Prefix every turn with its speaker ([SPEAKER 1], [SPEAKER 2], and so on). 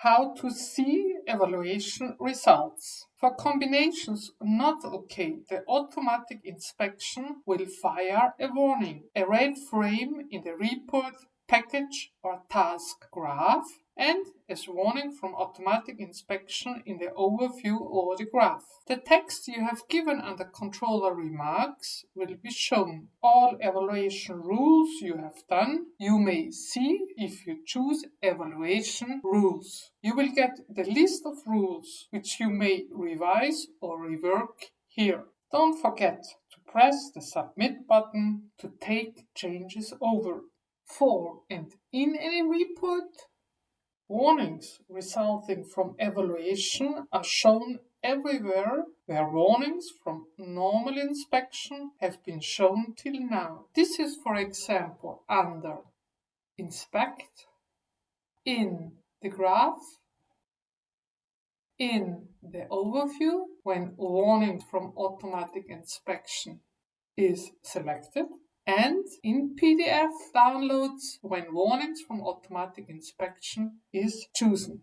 [SPEAKER 1] How to see evaluation results. For combinations not okay, the automatic inspection will fire a warning, a red frame in the report, package or task graph, and as warning from automatic inspection in the overview or the graph. The text you have given under controller remarks will be shown. All evaluation rules you have done you may see if you choose evaluation rules. You will get the list of rules which you may revise or rework here. Don't forget to press the submit button to take changes over. For and in any report, warnings resulting from evaluation are shown everywhere where warnings from normal inspection have been shown till now. This is, for example, under Inspect, in the graph, in the overview when warning from automatic inspection is selected, and in PDF downloads when warnings from automatic inspection is chosen.